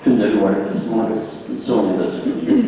të ndëruar pjesëmarrës të zonës së studiut.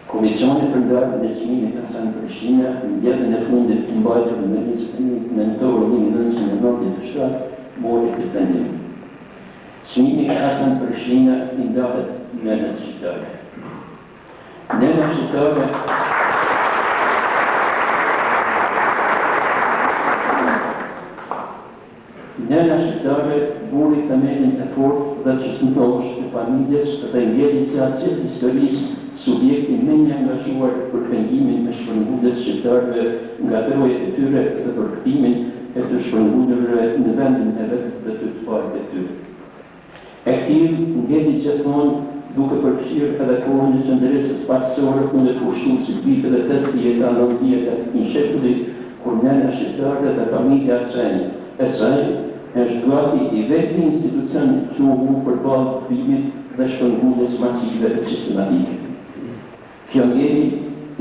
Komisioni për ndarjen e çmimit të Hasan Prishtina, në ditën e fundit të mbajtur në ministrimin mentor 1997, mori të pendim. Çmimi i Hasan Prishtina i ndahet në nënën shqiptare. Nëna shqiptare Nëna shqiptare buri themelin e fortë dhe çështëndosh të familjes dhe ngeli gjatë historisë subjekti më i angazhuar për pengimin e shpërnguljes shqiptarëve nga trojet e tyre dhe për kthtimin e të shpërngulurve në vendin e vet dhe të parë të tyre. E tillë ngeli gjithmonë duke përfshirë edhe kohën e qëndresës pasore kundër ushqimit vitet e 80-të, 90-të të shekullit, kur nëna shqiptare dhe familja e saj është gati i vetë institucion që u përballë kthimit dhe shpërnguljes masive dhe sistematike. Kjo ngeli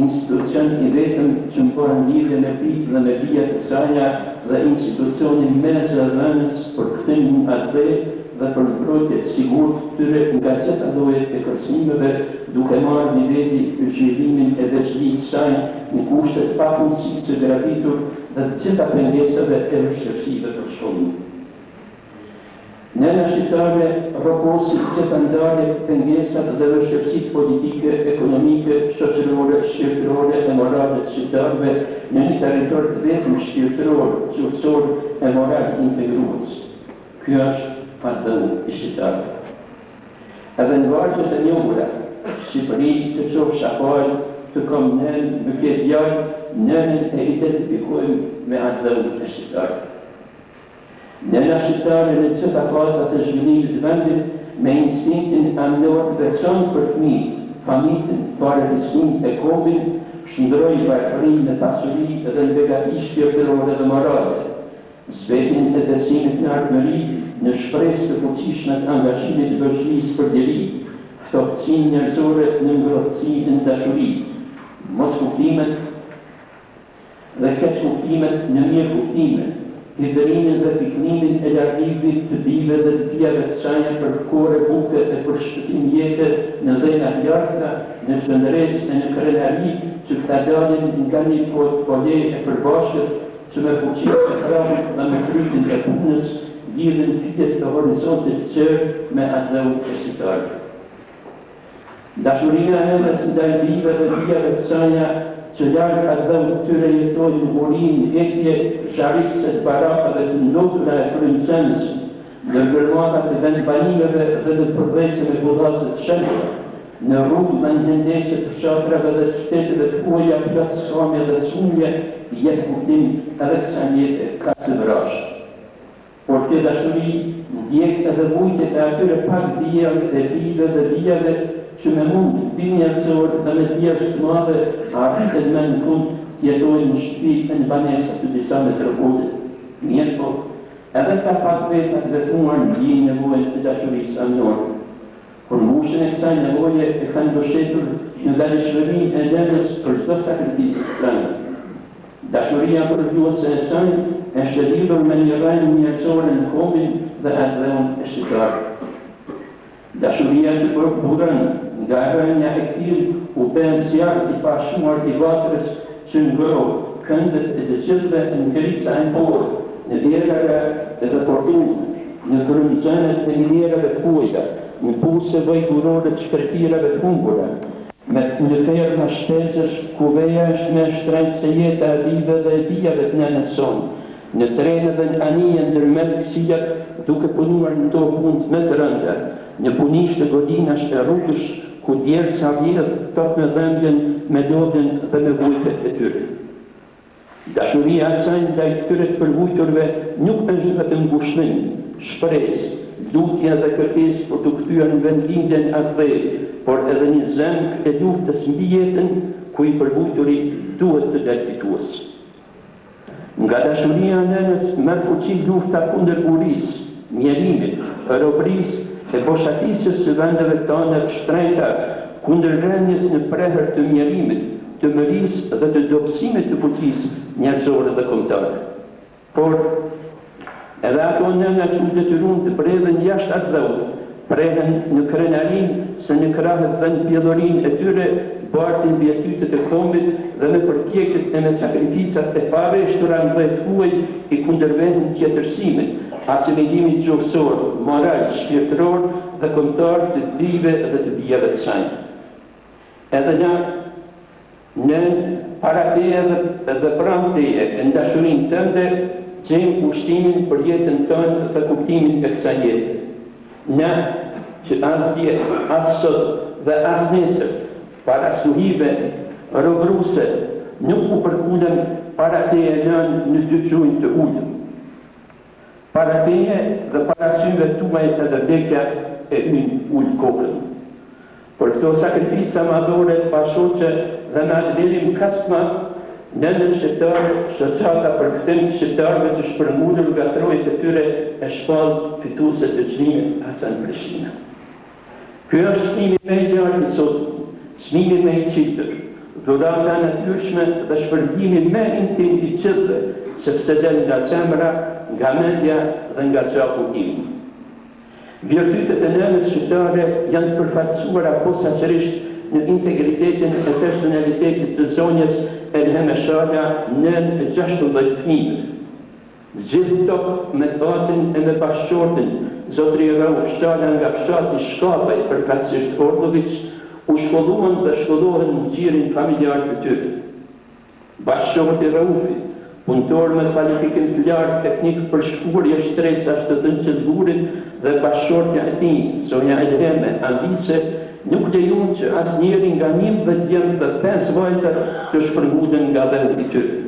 institucion i vetëm që mporan lidhje me prit dhe me vijat e saja dhe institucionin me zëdhënës për kthim atë dhe për mbrojtje të sigurt tyre nga gjitha llojet e kërcënimeve, duke marrë niveli për zhvillimin e veçlisë saj në kushte të papunësisë së gravitur dhe të gjitha pengesave e vështirësive për shkollim. Nëna shqiptare rrokosi gjitha ndarje, pengesat dhe vështirësitë politike, ekonomike, shoqërore, shpirtërore e morale të shqiptarëve në një territor vetëm shpirtëror, gjuhësor e moral integrues. Ky është fatdhëni i shqiptarëve. Edhe në vargjet e njohura, Shqipëri të qofë shafaj, të kom nën, më këtë djarë, nënën e identifikojmë me atë e shqiptarëve. Nëna shqiptare në gjitha fazat e zhvillimit të vendit me instinktin amnor veçantë për fëmijët, familjen, parërisnin e kombin, shndroi varfërinë në pasuri dhe në begati shpirtërore dhe morale, zbetin e besimit në ardhmëri, në shpresë të fuqishme të angazhimit të vështirësisë për djeli, ftoftsinë njerëzore në ngrohtësinë në dashuri, mos kuptimet dhe keq kuptimet në mirë kuptimet, hidhërimin dhe piknimin e largimit të bive dhe të tjera të sanja për kore buke e për shpëtim jete në dhenjat larta, në shëndëres e në krenari që këta dalin nga një pole e përbashkët që me fuqit e krahët dhe me krytin e punës lidhen fitjet të horizontit qërë me atë e shqiptarë. Dashuria e emrës ndaj bive dhe tjera të sanja që largë atë të tyre jetojnë urin, etje, sharikse të baraka dhe të ndotura e frymëcënës, në gërmatat e vendbanimeve dhe në përveqe me budhaset shëndë, në rrugë dhe në ndeshe të shatrave dhe të shteteve të uja, platë shkame dhe smuje, jetë kuptim edhe kësa njete ka të vrash. Por të dashuri, ndjek edhe vujtjet e atyre pak dhjave dhe bive dhe dhjave që me mund të njerëzor dhe me djerës të madhe arritet me në fund jetojnë në shtëpi e në banesa të disa me tërkotit. Mirë po, edhe ka pak vetat vetuar në gjinjë nevojën të dashurisë amnorë. Por mbushën e kësaj nevoje e kanë mbështetur në dalishmërinë e nënës për çdo sakrificë të saj. Dashuria për gjuhëse e saj është lidhur me një rrejnë njerëzore në kombin dhe ardhëon e shqiptarë. Dashuria që përburën nga rënja e këtij u bën zjarr i pashmuar i vatrës që ngroh këndet e të gjithëve në krica e mborë, në djerëve e të fortunë, në kërëmëzënët e njërave të kuajta, në puse vajturore të shkretirave të hungura, në ferma shtezësh ku veja është me shtrejtë se jetë e vive dhe e bijave të nënës sonë, në trenë dhe në anije ndërmet kësijat duke punuar në to punë më të rënda, në punisht të godinash e rrugësh ku djerë sa vjetë tot me dhëmbjen, me lodhen dhe me vujtet e tyre. Dashuria asaj ndaj këtyre të përvujturve nuk është vetëm ngushëllim, shpresë, lutje dhe kërkesë për të kthyer në vendlindjen atë, por edhe një zemër e luftës mbi jetën ku i përvujturi duhet të dalë fitues. Nga dashuria e nënës merr fuqi lufta kundër burisë, mjerimit, robërisë e boshatisjes së vendeve tona të shtrenjta, kundër rënjes në prehër të mjerimit, të mërisë dhe të dobësimit të fuqisë njerëzore dhe kombëtare. Por edhe ato nëna që u detyruan të bredhen jashtë atë dhëut, prehen në krenarin se në krahët dhe në pjellorin e tyre bartin vjetytet e kombit dhe në përpjekjet e me sakrificat e pareshtura në dhejt huaj i kundërvendin tjetërsimit, asimilimit gjuhësor, moral, shpirtëror dhe kombëtar të drive dhe të bijave të saj. Edhe në parateje dhe pramteje e ndashurin tënde gjejmë ushtimin për jetën tënë dhe kuptimin e kësaj jete. Ne që as dje, as sot dhe as nesër, para suhive, rovruse, nuk u përkullem para teje lënë në dy qujnë të ullëm. Para teje dhe para syve tuaj edhe vdekja e unë ullë kokën. Për këto sakrifica madhore pashoqe dhe në advelim kasma, në shqiptarë, shoqata për këtim shqiptarëve të shpërngullur nga trojët e tyre e shpallë fituse të çmimit Hasan Prishtina. Ky është çmimi më i gjatë i sotme, çmimi më i çitër, dhurata natyrshme dhe shpërblimi më intim i qëllëve, sepse del nga zemra, nga mendja dhe nga gjaku im. Virtytet e nënës shqiptare janë përfaqësuara posaçërisht në integritetin e personalitetit të zonjës Elhem Shaja nën e 16 fëmijëve. Gjithë tokë me batin e me bashkëshortin, Zotri Rauf Shaja nga fshati Shkapaj përkatësisht Ordovic, u shkolluan dhe shkollohen në gjirin familjar të tyre. Bashkëshorti Raufi, punëtor me kvalifikim të lartë teknik për shkurje shtresash të dënçëllgurit dhe bashkëshortja e tij, zonja Elheme Ambise, nuk lejun që as njeri nga 11 djemë dhe 5 vajzat të shpërnguden nga vendi i tyre.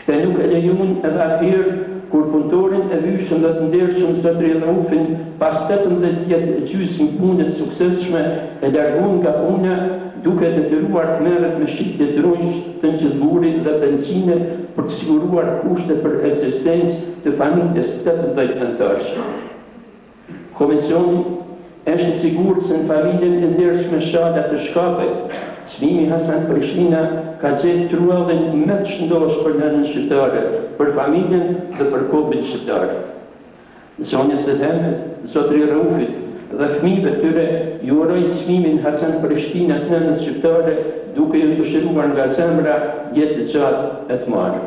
Këte nuk e lejun edhe atëherë kur punëtorin e vyshëm dhe të ndershëm Zotri Raufin pas 18 vjet gjysmë punët suksesshme e largun nga puna duke detyruar të merret me shitje të rrugës të nxëllburit dhe benzine për të siguruar kushte për ekzistencë të familjes 18 anëtarësh. Komisioni është sigur se në familjen e ndershme Shaja të Shkapet, çmimi Hasan Prishtina ka gjetë truallin më të shëndosh për nënën shqiptare, për familjen dhe për kombin shqiptar. Zonjës Elheme, Zotri Raufit dhe fëmijëve tyre ju uroj çmimin Hasan Prishtina të nënës shqiptare, duke ju dëshiruar nga zemra jetë të gjatë e të marrë.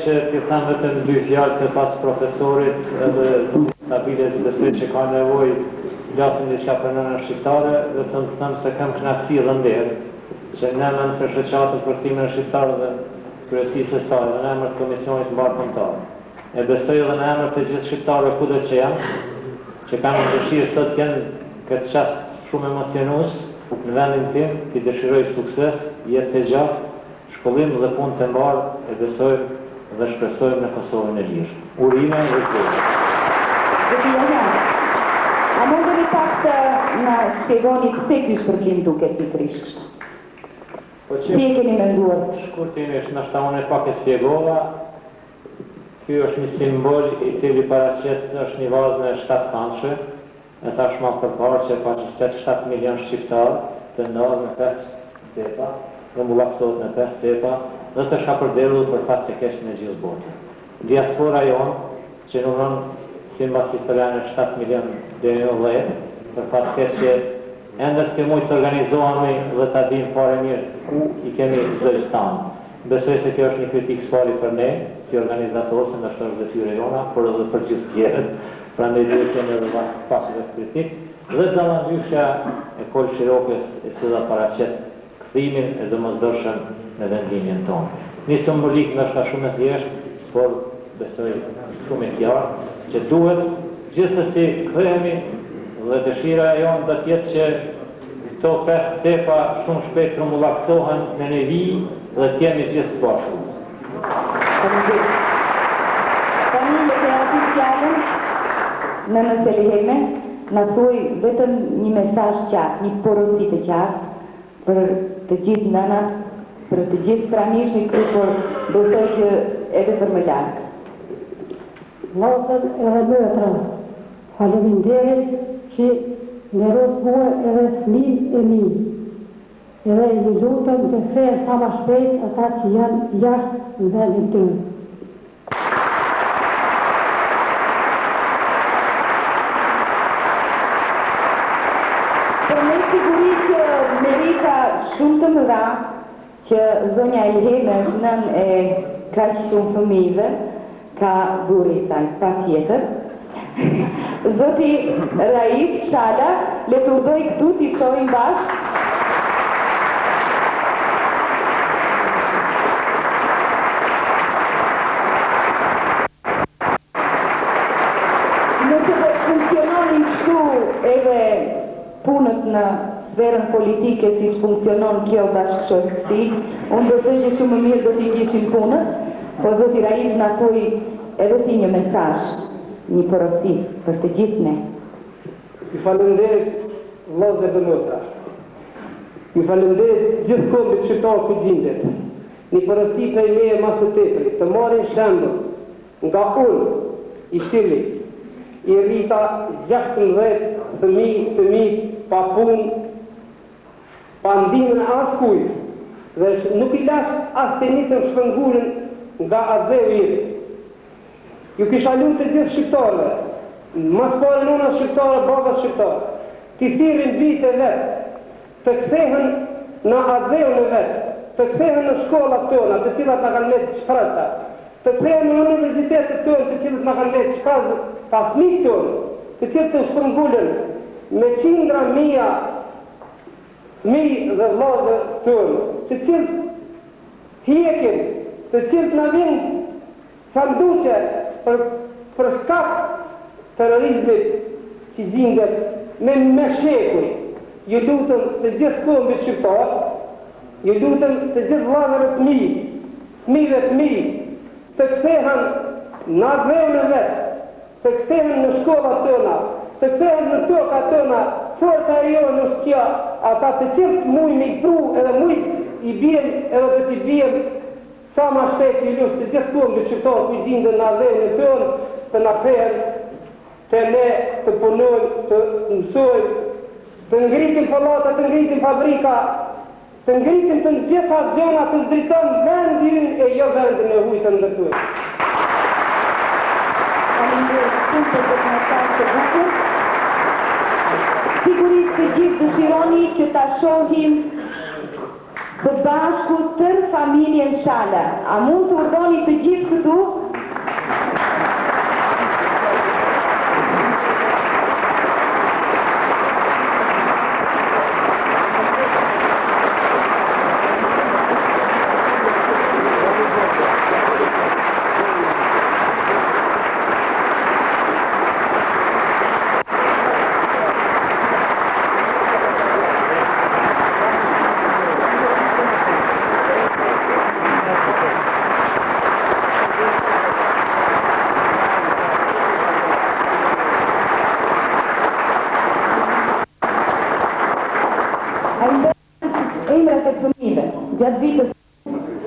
Që të thamë vetëm 2 fjalë se pas profesorit edhe stabiles besoj që ka nevoj gjasin diçka për nënën shqiptare dhe të më thëmë se kam knasi dhe nderë që në emër të shoqatës për timën shqiptare dhe kryesisë së saj dhe në emër të komisionit mbarë kombëtar. E besoj edhe në emër të gjithë shqiptarëve kudo që janë, që kanë dëshirë sot kënë këtë qast shumë emocionus në vendin tim, që dëshiroj sukses, jetë të gjatë, shkollim dhe punë të mbarë, e besoj dhe shpresojmë në Kosovën e lirë. Urime dhe kërë. A mundeni pak të në shpjegoni pse ky shpërblim duket pikërisht? Si e keni menduar? Shkurtimisht, ndoshta unë pak e shpjegova. Ky është një simbol i cili paraqet është një vazhdim e 7 kanëshe. E thash më përpara që ka 7 milion shqiptarë të ndodhur në 5 stepa, rrumbullaksohet në 5 stepa, dhe të shapërdelur për fat të kesh në gjithë botën. Diaspora jonë, që numëron si mbas historianë 7 milion dhe 10, për fat të kesh që endës ke mujtë të organizohemi dhe të dim fare mirë ku i kemi Zëristanë. Besoj se kjo është një kritik s'pari për ne, që organizatorë, se nështë është detyre jona, por edhe për gjithë tjerët, pra ne duhet të jemi edhe pasur e kritik, dhe dallandyshja e Kol Shirokës e cila paraqet kthimin e domosdoshëm në vendimin tonë. Një simbolik nështë shumë e thjeshtë, por besoj shumë e qartë, që duhet gjithsesi kthehemi dhe dëshira e jonë do të jetë që këto 5 tepa shumë shpejt trumbullaksohen në një vijë dhe të jemi gjithë bashku. Tani le të japim fjalën në Seliheme, na thuaj vetëm një mesazh qartë, një porosi të qartë për të gjithë nënat, për të gjithë pranishit këtu, por besoj që edhe për më larg. Vllazër edhe motra, faleminderit që në rrugë mua edhe fëmijë e mi. Edhe ju lutem të kthehen sa më shpejt ata që janë jashtë në vendin tënë. Për me siguri që merita shumë të mëdha që zonja Ilheme është nën e kaq shumë fëmijëve, ka burri i saj, patjetër. Zoti Raif Shala, le të urdhoj këtu t'i shohim bashkë. Nëse do funksiononin kështu edhe punët në sferën politike si funksionon kjo bashkëshortësi, unë do të thëj që shumë mirë do t'i kishin punët, po zoti Raif na thoi edhe si një mesazh, një porosi për të gjithë ne. Ju falenderit vllazër dhe motra. Ju falenderit gjithë kombit shqiptar ku gjendet. Një porosi për meje mas të tepërt, të marrin shembull nga unë, i Shili, i rrita 16 fëmijë pa punë, pa ndihmën askujt, dhe nuk i lash as të nisën shpëngulën nga azeu jetë. Ju kisha lutë të gjithë shqiptarëve, mas pare nëna shqiptare, baba shqiptare, të thirrin vite vetë, të kthehen në azeun e vetë, të kthehen në shkollat tona, të cilat na kanë lënë shprehta, të kthehen në universitetet tona, të cilat na kanë lënë shkallë pa fëmijët tonë, të cilët të shpërngulen me qindra mija fëmijë dhe vllazër tonë, të cilët hjekin, të cilët na vinë sanduqe për shkak terrorizmit që gjendet me shekuj. Ju lutem të gjithë kombit shqiptar, ju lutem të gjithë vllazër e fëmijë, të kthehen në azeun e vetë, të kthehen në shkollat tona, të kthehen në tokat tona, forca e jonë është kjo, ata të cilët mujnë i pru edhe mujnë i bien edhe të t'i bien sa ma shpejt i lusë të gjithë kombit shqiptar ku i gjindën në azeun e tonë, të na kthehen, të ne të punojmë, të mësojmë, të ngritim pallata, të ngritim fabrika, të ngritim të gjitha gjëra, të ndritojmë vendin e jo vendin e hujtën dhe tuaj. Faleminderit shumë për këtë mesazh të bukur. Sigurisht të gjithë dëshironi që ta shohim të bashku tërë familjen Shala. A mund të urdhoni të gjithë këtu? Emrat e fëmijëve, gjatë vitës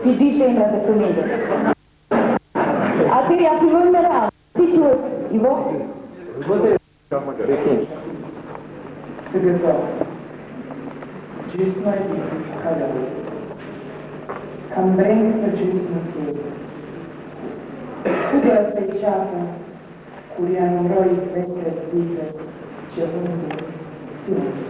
ti dishe emrat e fëmijëve. Atëri ja fillojmë me radhë. Si quhet, Ivo? Të gëza, gjysma i ditës kaloj, kam brengë për gjysmë të tjetë. Kudra të i qafa, kur janë mroj vetë të ditët që unë si unë.